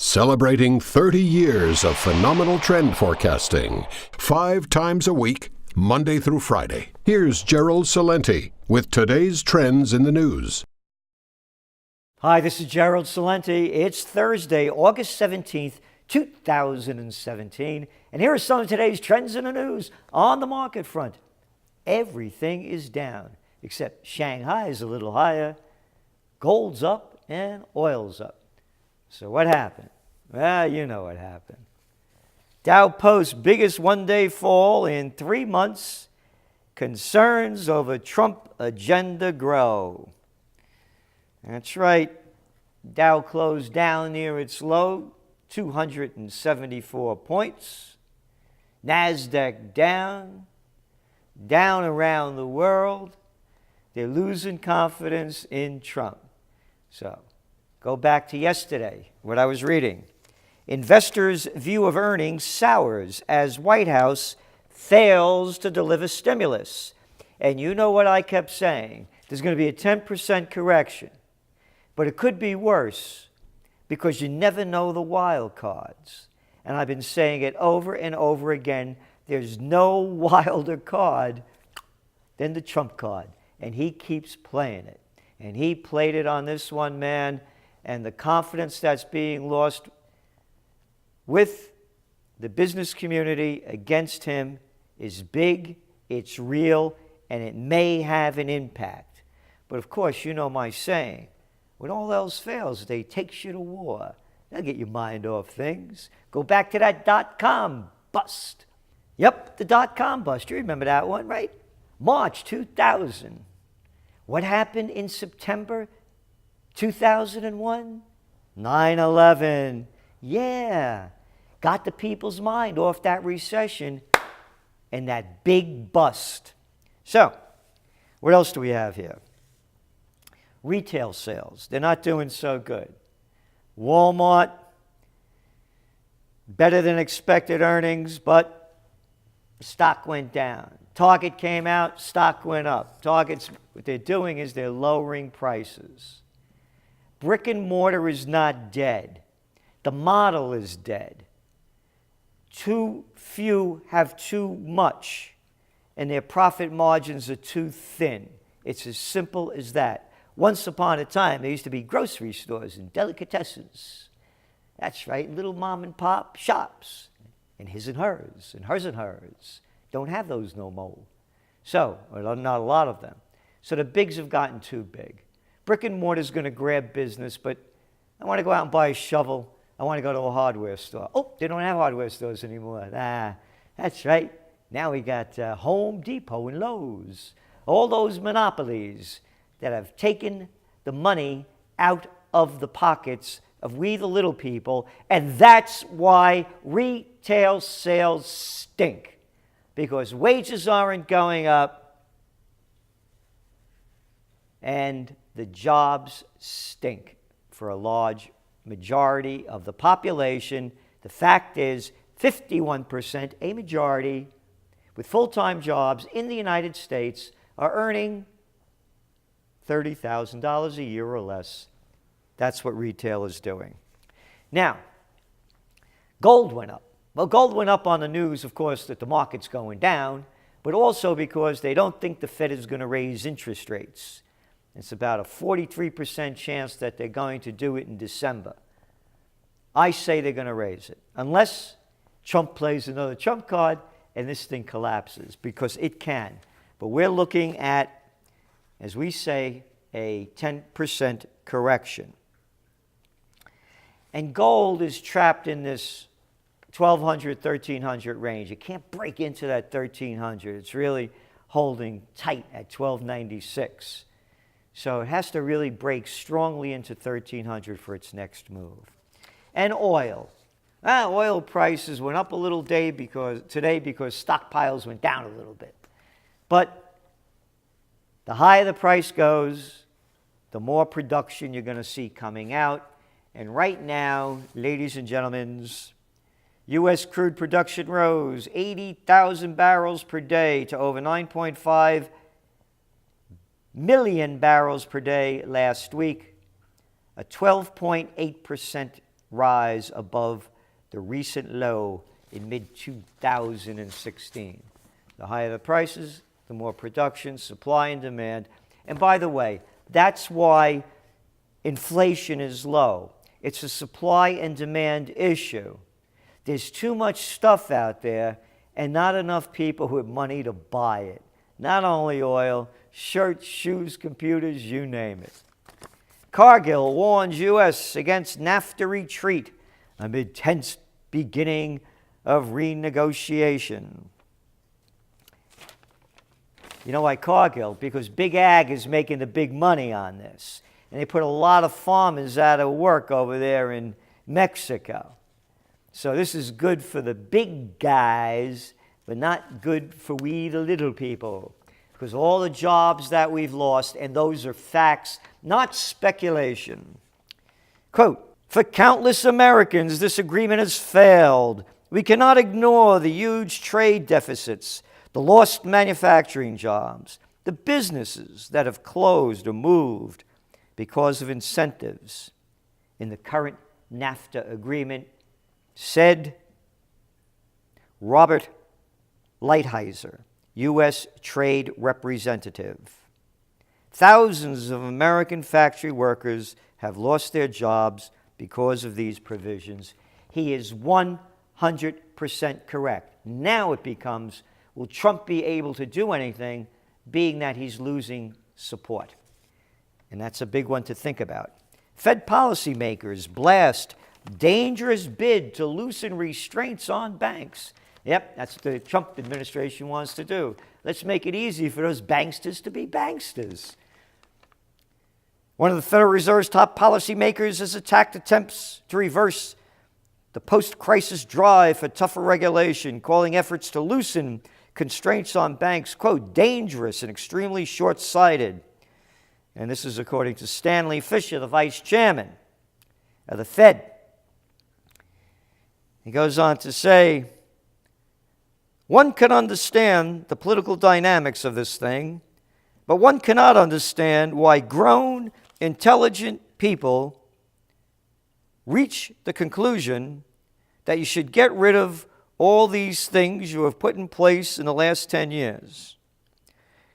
Celebrating 30 years of phenomenal trend forecasting, 5 times a week, Monday through Friday. Here's Gerald Celente with today's trends in the news. Hi, this is Gerald Celente. It's Thursday, August 17th, 2017. And here are some of today's trends in the news. On the market front, everything is down, except Shanghai is a little higher, gold's up, and oil's up. So what happened? Well, you know what happened. Dow Post, biggest one-day fall in 3 months. Concerns over Trump agenda grow. That's right. Dow closed down near its low, 274 points. NASDAQ down around the world. They're losing confidence in Trump. So, go back to yesterday, what I was reading. Investors' view of earnings sours as White House fails to deliver stimulus. And you know what I kept saying. There's going to be a 10% correction. But it could be worse because you never know the wild cards. And I've been saying it over and over again. There's no wilder card than the Trump card. And he keeps playing it. And he played it on this one, man. And the confidence that's being lost with the business community against him is big, it's real, and it may have an impact. But of course, you know my saying, when all else fails, they take you to war. They'll get your mind off things. Go back to that .com bust. Yep, the .com bust. You remember that one, right? March 2000. What happened in September 2001? 9/11. Yeah. Got the people's mind off that recession and that big bust. So, what else do we have here? Retail sales. They're not doing so good. Walmart, better than expected earnings, but stock went down. Target came out, stock went up. Target's, what they're doing is they're lowering prices. Brick and mortar is not dead. The model is dead. Too few have too much, and their profit margins are too thin. It's as simple as that. Once upon a time, there used to be grocery stores and delicatessens. That's right, little mom and pop shops, and his and hers, and hers and hers. Don't have those no more. So, well, not a lot of them. So the bigs have gotten too big. Brick and mortar is going to grab business, but I want to go out and buy a shovel. I want to go to a hardware store. Oh, they don't have hardware stores anymore. That's right. Now we got Home Depot and Lowe's. All those monopolies that have taken the money out of the pockets of we the little people, and that's why retail sales stink. Because wages aren't going up and the jobs stink for a large majority of the population. The fact is 51%, a majority, with full-time jobs in the United States are earning $30,000 a year or less. That's what retail is doing. Now, gold went up. Well, gold went up on the news, of course, that the market's going down, but also because they don't think the Fed is going to raise interest rates. It's about a 43% chance that they're going to do it in December. I say they're going to raise it, unless Trump plays another Trump card and this thing collapses, because it can. But we're looking at, as we say, a 10% correction. And gold is trapped in this 1,200, 1,300 range. It can't break into that 1,300. It's really holding tight at 1,296. So it has to really break strongly into 1,300 for its next move. And oil. Oil prices went up a little today because stockpiles went down a little bit. But the higher the price goes, the more production you're going to see coming out. And right now, ladies and gentlemen, U.S. crude production rose 80,000 barrels per day to over 9.5 million barrels per day last week, a 12.8% rise above the recent low in mid-2016. The higher the prices, the more production, supply and demand. And by the way, that's why inflation is low. It's a supply and demand issue. There's too much stuff out there and not enough people who have money to buy it. Not only oil, shirts, shoes, computers, you name it. Cargill warns U.S. against NAFTA retreat amid tense beginning of renegotiation. You know why Cargill? Because Big Ag is making the big money on this. And they put a lot of farmers out of work over there in Mexico. So this is good for the big guys, but not good for we the little people. Because all the jobs that we've lost, and those are facts, not speculation. Quote, for countless Americans, this agreement has failed. We cannot ignore the huge trade deficits, the lost manufacturing jobs, the businesses that have closed or moved because of incentives in the current NAFTA agreement, said Robert Lighthizer, U.S. Trade Representative. Thousands of American factory workers have lost their jobs because of these provisions. He is 100% correct. Now it becomes, will Trump be able to do anything, being that he's losing support? And that's a big one to think about. Fed policymakers blast dangerous bid to loosen restraints on banks. Yep, that's what the Trump administration wants to do. Let's make it easy for those banksters to be banksters. One of the Federal Reserve's top policymakers has attacked attempts to reverse the post-crisis drive for tougher regulation, calling efforts to loosen constraints on banks, quote, dangerous and extremely short-sighted. And this is according to Stanley Fischer, the vice chairman of the Fed. He goes on to say, one can understand the political dynamics of this thing, but one cannot understand why grown, intelligent people reach the conclusion that you should get rid of all these things you have put in place in the last 10 years.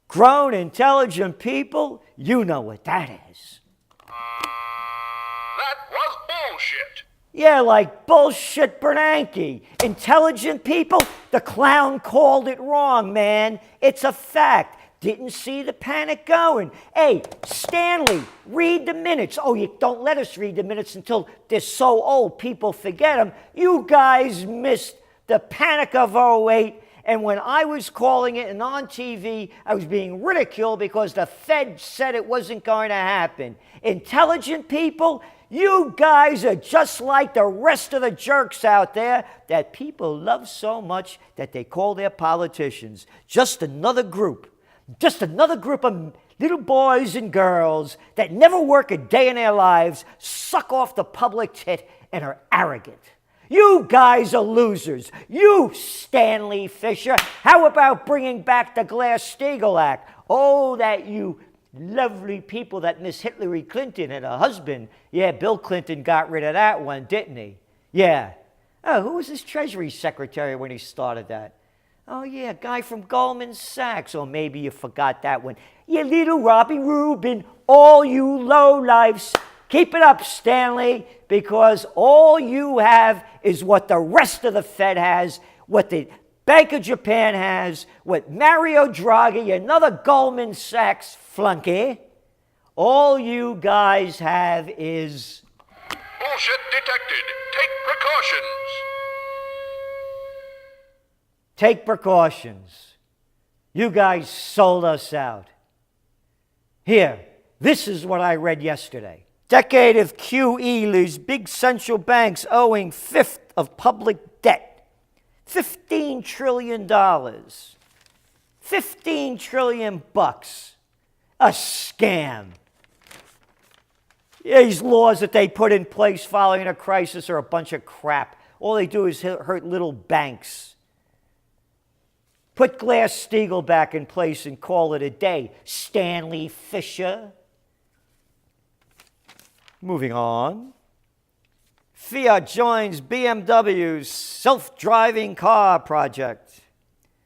Grown, intelligent people, you know what that is. That was bullshit. Yeah, like bullshit Bernanke. Intelligent people, the clown called it wrong, man. It's a fact. Didn't see the panic going. Hey, Stanley, read the minutes. Oh, you don't let us read the minutes until they're so old people forget them. You guys missed the panic of '08. And when I was calling it and on TV, I was being ridiculed because the Fed said it wasn't going to happen. Intelligent people, you guys are just like the rest of the jerks out there that people love so much that they call their politicians. Just another group of little boys and girls that never work a day in their lives, suck off the public tit, and are arrogant. You guys are losers. You, Stanley Fischer. How about bringing back the Glass-Steagall Act? Oh, that you lovely people that Miss Hillary Clinton and her husband. Yeah, Bill Clinton got rid of that one, didn't he? Yeah. Oh, who was his Treasury Secretary when he started that? Oh, yeah, a guy from Goldman Sachs. Or maybe you forgot that one. You little Robbie Rubin, all you lowlifes. Keep it up, Stanley, because all you have is what the rest of the Fed has, what the Bank of Japan has, what Mario Draghi, another Goldman Sachs flunky, all you guys have is... Bullshit detected. Take precautions. Take precautions. You guys sold us out. Here, this is what I read yesterday. Decade of QE leaves big central banks owing fifth of public debt. $15 trillion. 15 trillion bucks. A scam. These laws that they put in place following a crisis are a bunch of crap. All they do is hurt little banks. Put Glass-Steagall back in place and call it a day. Stanley Fischer. Moving on. Fiat joins BMW's self-driving car project.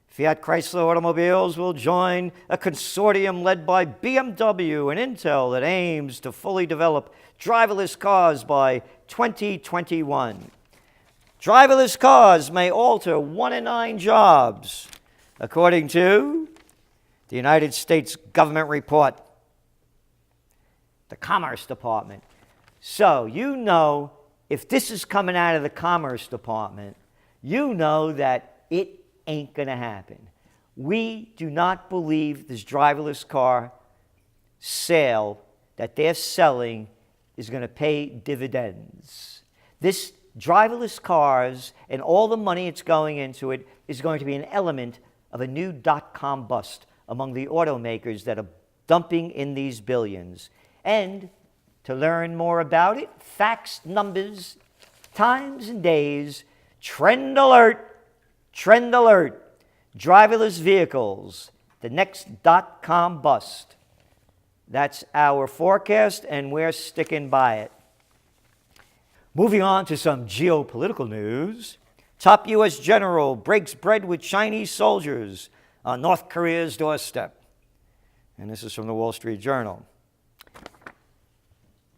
Fiat Chrysler Automobiles will join a consortium led by BMW and Intel that aims to fully develop driverless cars by 2021. Driverless cars may alter 1 in 9 jobs, according to the United States government report, the Commerce Department. So you know, if this is coming out of the Commerce Department, you know that it ain't going to happen. We do not believe this driverless car sale that they're selling is going to pay dividends. This driverless cars and all the money it's going into it is going to be an element of a new dot-com bust among the automakers that are dumping in these billions. And to learn more about it, facts, numbers, times and days, trend alert, driverless vehicles, the next dot-com bust. That's our forecast, and we're sticking by it. Moving on to some geopolitical news. Top U.S. general breaks bread with Chinese soldiers on North Korea's doorstep. And this is from the Wall Street Journal.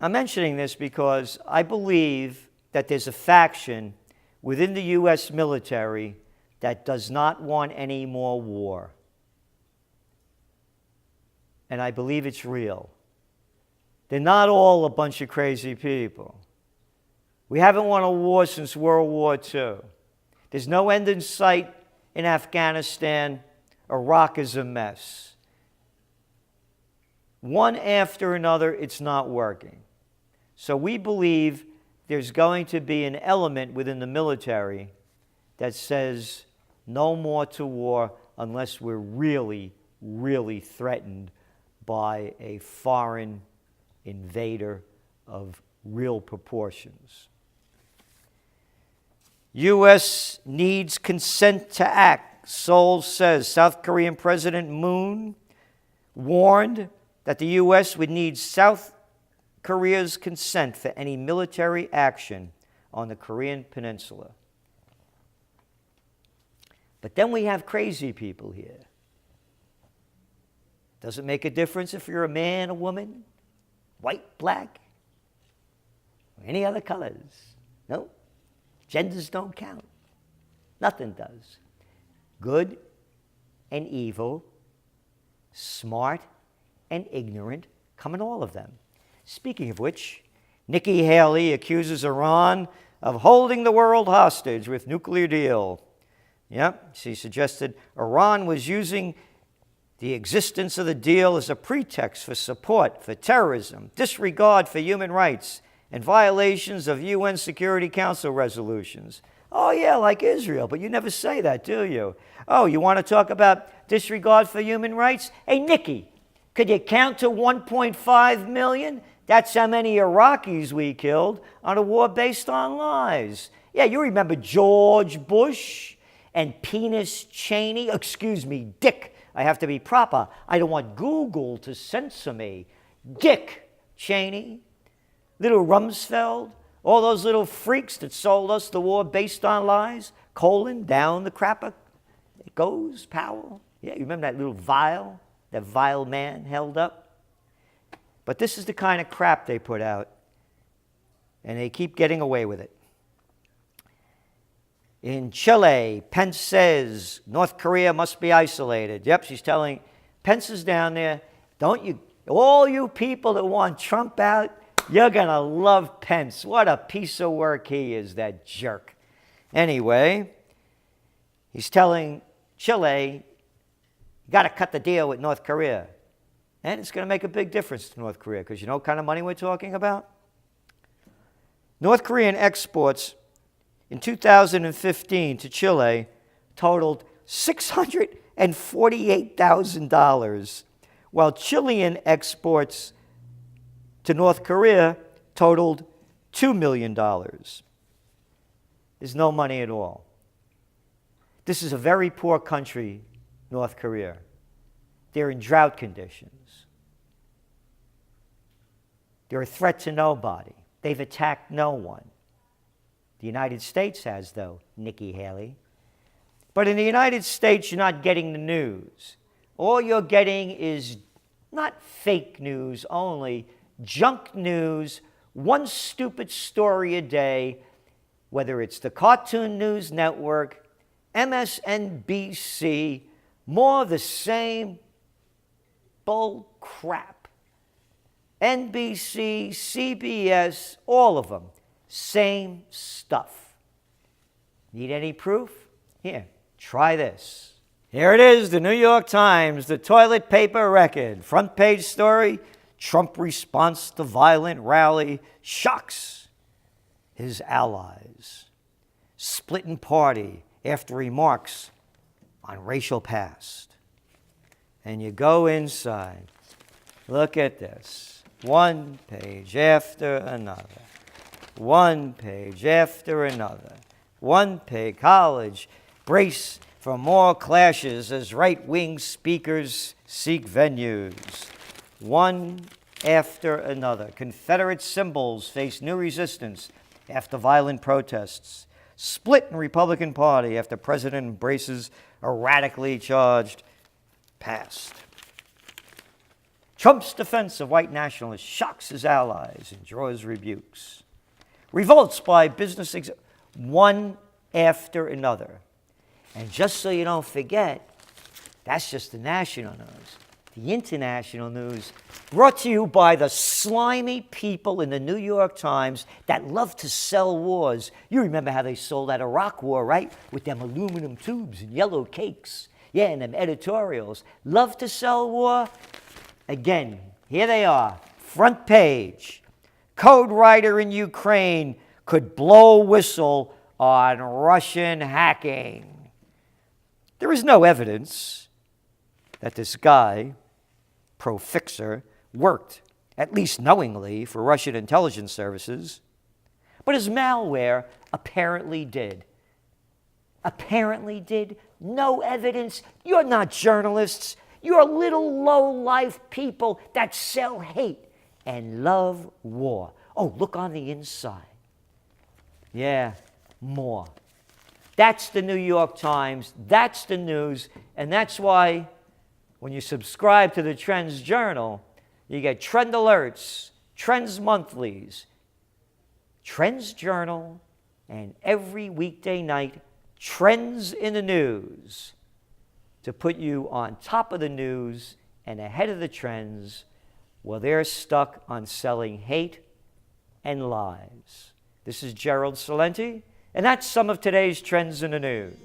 I'm mentioning this because I believe that there's a faction within the U.S. military that does not want any more war. And I believe it's real. They're not all a bunch of crazy people. We haven't won a war since World War II. There's no end in sight in Afghanistan. Iraq is a mess. One after another, it's not working. So we believe there's going to be an element within the military that says no more to war unless we're really, really threatened by a foreign invader of real proportions. U.S. needs consent to act, Seoul says. South Korean President Moon warned that the U.S. would need South Korea's consent for any military action on the Korean Peninsula. But then we have crazy people here. Does it make a difference if you're a man, a woman, white, black, or any other colors? No. Genders don't count. Nothing does. Good and evil, smart and ignorant, come in all of them. Speaking of which, Nikki Haley accuses Iran of holding the world hostage with nuclear deal. Yep, she suggested Iran was using the existence of the deal as a pretext for support for terrorism, disregard for human rights, and violations of UN Security Council resolutions. Oh, yeah, like Israel, but you never say that, do you? Oh, you want to talk about disregard for human rights? Hey, Nikki, could you count to 1.5 million? That's how many Iraqis we killed on a war based on lies. Yeah, you remember George Bush and Penis Cheney? Excuse me, Dick. I have to be proper. I don't want Google to censor me. Dick Cheney, little Rumsfeld, all those little freaks that sold us the war based on lies. Colon, down the crapper. It goes, Powell. Yeah, you remember that little vial that vile man held up? But this is the kind of crap they put out, and they keep getting away with it. In Chile, Pence says North Korea must be isolated. Yep, she's telling, Pence is down there. Don't you, all you people that want Trump out, you're going to love Pence. What a piece of work he is, that jerk. Anyway, he's telling Chile, you got to cut the deal with North Korea. And it's going to make a big difference to North Korea, because you know what kind of money we're talking about? North Korean exports in 2015 to Chile totaled $648,000, while Chilean exports to North Korea totaled $2 million. There's no money at all. This is a very poor country, North Korea. They're in drought conditions. They're a threat to nobody. They've attacked no one. The United States has, though, Nikki Haley. But in the United States, you're not getting the news. All you're getting is not fake news only, junk news, one stupid story a day, whether it's the Cartoon News Network, MSNBC, more of the same bull crap. NBC, CBS, all of them, same stuff. Need any proof? Here, try this. Here it is, the New York Times, the toilet paper record. Front page story, Trump response to violent rally shocks his allies. Splitting party after remarks on racial past. And you go inside. Look at this. One page after another. One page after another. One page. College. Brace for more clashes as right-wing speakers seek venues. One after another. Confederate symbols face new resistance after violent protests. Split in Republican Party after president embraces a radically charged past. Trump's defense of white nationalists shocks his allies and draws rebukes. Revolts by business one after another. And just so you don't forget, that's just the national news. The international news, brought to you by the slimy people in the New York Times that love to sell wars. You remember how they sold that Iraq war, right? With them aluminum tubes and yellow cakes. Yeah, and them editorials. Love to sell war? Again, here they are. Front page. Code writer in Ukraine could blow whistle on Russian hacking. There is no evidence that this guy, Pro-Fixer, worked, at least knowingly, for Russian intelligence services. But his malware apparently did. Apparently did. No evidence. You're not journalists. You're little low-life people that sell hate and love war. Oh, look on the inside. Yeah, more. That's the New York Times. That's the news. And that's why when you subscribe to the Trends Journal, you get trend alerts, trends monthlies, Trends Journal, and every weekday night, Trends in the News, to put you on top of the news and ahead of the trends while they're stuck on selling hate and lies. This is Gerald Celente, and that's some of today's Trends in the News.